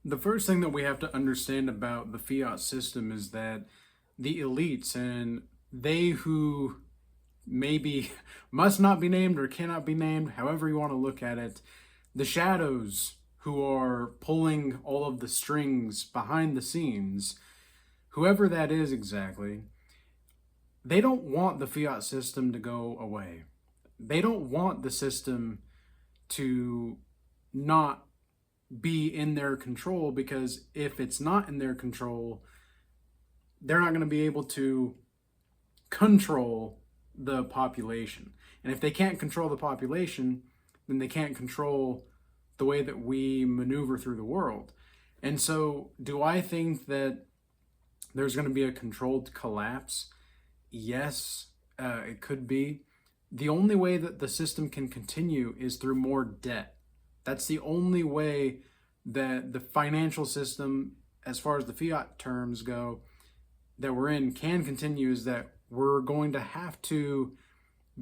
The first thing that we have to understand about the fiat system is that the elites and they who maybe must not be named or cannot be named, however you want to look at it, the shadows who are pulling all of the strings behind the scenes, whoever that is exactly, they don't want the fiat system to go away. They don't want the system to not be in their control, because if it's not in their control, they're not going to be able to control the population. And if they can't control the population, then they can't control the way that we maneuver through the world. And so, do I think that there's going to be a controlled collapse? Yes, it could be. The only way that the system can continue is through more debt. That's the only way that the financial system, as far as the fiat terms go, that we're in can continue, is that we're going to have to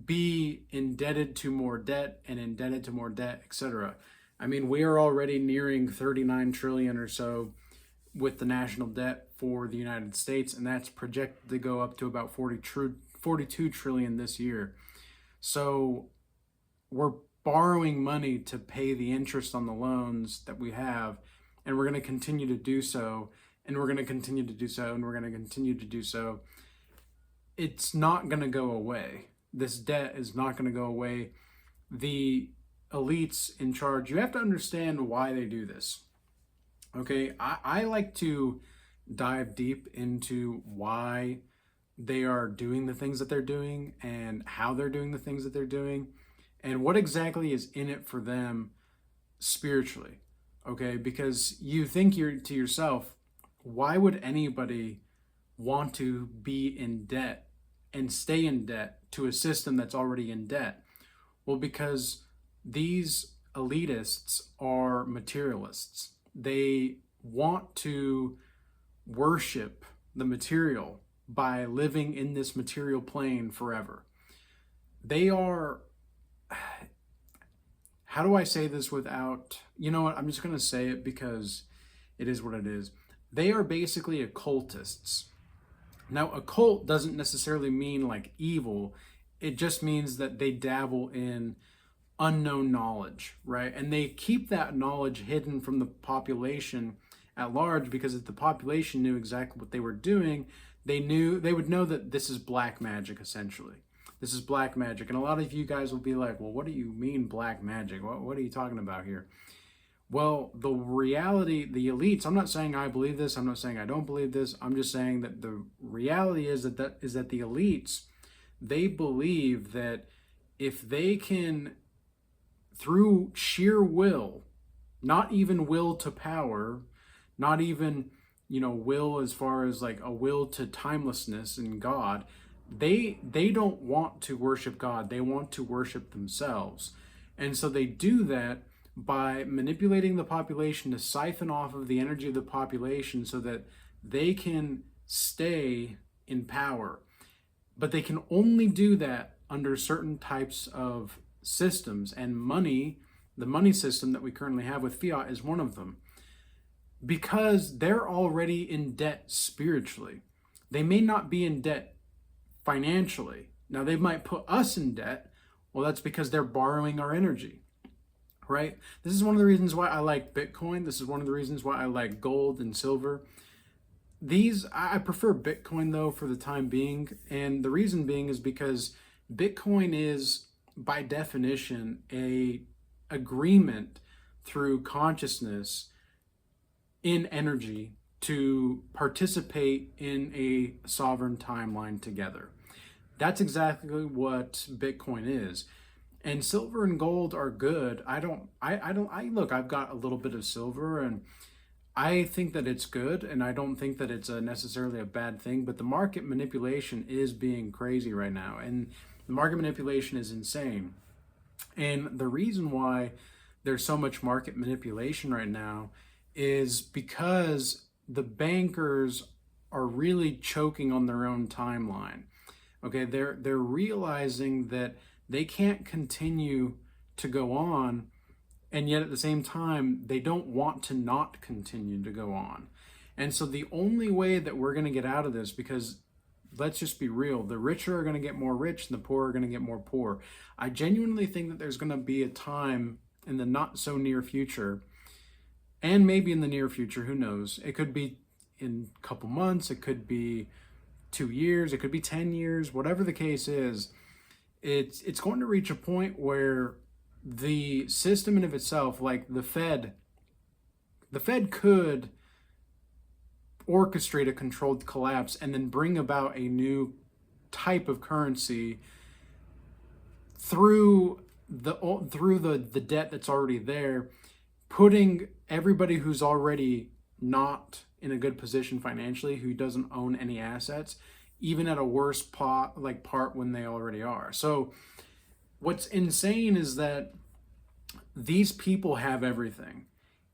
be indebted to more debt and indebted to more debt, etc. I mean, we are already nearing 39 trillion or so with the national debt for the United States, and that's projected to go up to about 42 trillion this year. So we're borrowing money to pay the interest on the loans that we have, and we're going to continue to do so, and we're going to continue to do so, and we're going to continue to do so. It's not going to go away. This debt is not going to go away. The elites in charge, you have to understand why they do this. Okay, I like to dive deep into why they are doing the things that they're doing and how they're doing the things that they're doing and what exactly is in it for them spiritually. Okay, because you think to yourself, why would anybody want to be in debt and stay in debt to a system that's already in debt? Well, because these elitists are materialists. They want to worship the material by living in this material plane forever. They are, how do I say this without, you know what, I'm just going to say it because it is what it is. They are basically occultists. Now, occult doesn't necessarily mean like evil. It just means that they dabble in unknown knowledge, right? And they keep that knowledge hidden from the population at large, because if the population knew exactly what they were doing, they would know that this is black magic, essentially. This is black magic. And a lot of you guys will be like, well, what do you mean black magic? What are you talking about here? Well, the reality, the elites, I'm not saying I believe this, I'm not saying I don't believe this, I'm just saying that the reality is that the elites, they believe that if they can, through sheer will, not even will to power, not even, will as far as like a will to timelessness and God, they don't want to worship God, they want to worship themselves. And so they do that by manipulating the population to siphon off of the energy of the population so that they can stay in power. But they can only do that under certain types of systems, and money, the money system that we currently have with fiat, is one of them. Because they're already in debt spiritually. They may not be in debt financially. Now, they might put us in debt. Well, that's because they're borrowing our energy, right? This is one of the reasons why I like Bitcoin. This is one of the reasons why I like gold and silver. I prefer Bitcoin though for the time being. And the reason being is because Bitcoin is, by definition, a agreement through consciousness in energy to participate in a sovereign timeline together. That's exactly what Bitcoin is. And silver and gold are good. I look, I've got a little bit of silver, and I think that it's good, and I don't think that it's necessarily a bad thing, but the market manipulation is being crazy right now, and the market manipulation is insane. And the reason why there's so much market manipulation right now is because the bankers are really choking on their own timeline. Okay, they're realizing that they can't continue to go on and yet at the same time, they don't want to not continue to go on. And so the only way that we're going to get out of this, because let's just be real, the richer are going to get more rich and the poor are going to get more poor. I genuinely think that there's going to be a time in the not so near future, and maybe in the near future, who knows? It could be in a couple months, it could be 2 years, it could be 10 years, whatever the case is, it's going to reach a point where the system in of itself, like the Fed could orchestrate a controlled collapse and then bring about a new type of currency through the debt that's already there, putting everybody who's already not in a good position financially, who doesn't own any assets, even at a worse part when they already are. So what's insane is that these people have everything,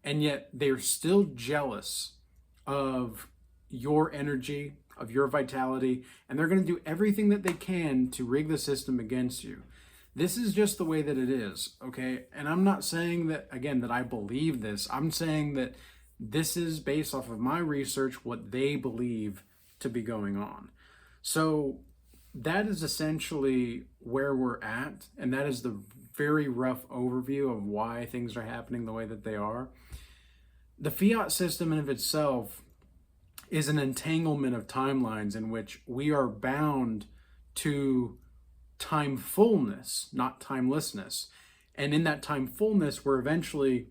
and yet they're still jealous of your energy, of your vitality, and they're going to do everything that they can to rig the system against you. This is just the way that it is, okay? And I'm not saying that, again, that I believe this. I'm saying that this is based off of my research, what they believe to be going on. So that is essentially where we're at, and that is the very rough overview of why things are happening the way that they are. The fiat system in of itself is an entanglement of timelines in which we are bound to time fullness, not timelessness. And in that time fullness, we're eventually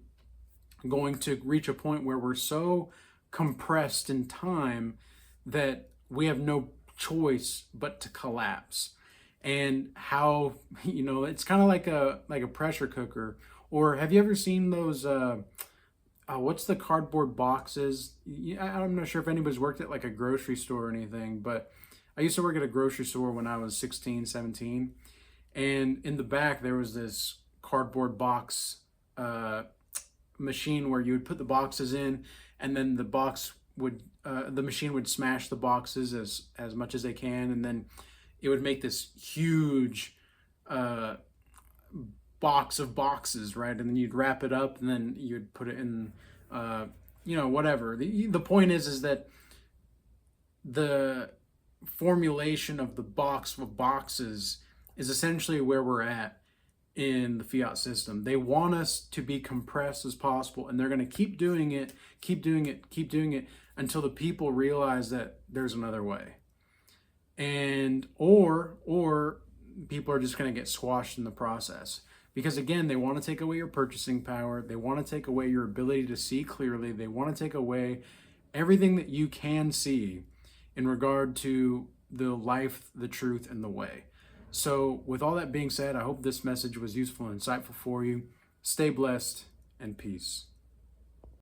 going to reach a point where we're so compressed in time that we have no choice but to collapse. And how, it's kind of like a pressure cooker. Or have you ever seen those what's the cardboard boxes? I'm not sure if anybody's worked at like a grocery store or anything, but I used to work at a grocery store when I was 16, 17. And in the back, there was this cardboard box machine where you would put the boxes in, and then the machine would smash the boxes as much as they can. And then it would make this huge box of boxes, right? And then you'd wrap it up, and then you'd put it in, whatever. The point is that the formulation of the box of boxes is essentially where we're at in the fiat system. They want us to be compressed as possible, and they're going to keep doing it until the people realize that there's another way. And or people are just going to get squashed in the process. Because again, they want to take away your purchasing power. They want to take away your ability to see clearly. They want to take away everything that you can see in regard to the life, the truth, and the way. So with all that being said, I hope this message was useful and insightful for you. Stay blessed, and peace.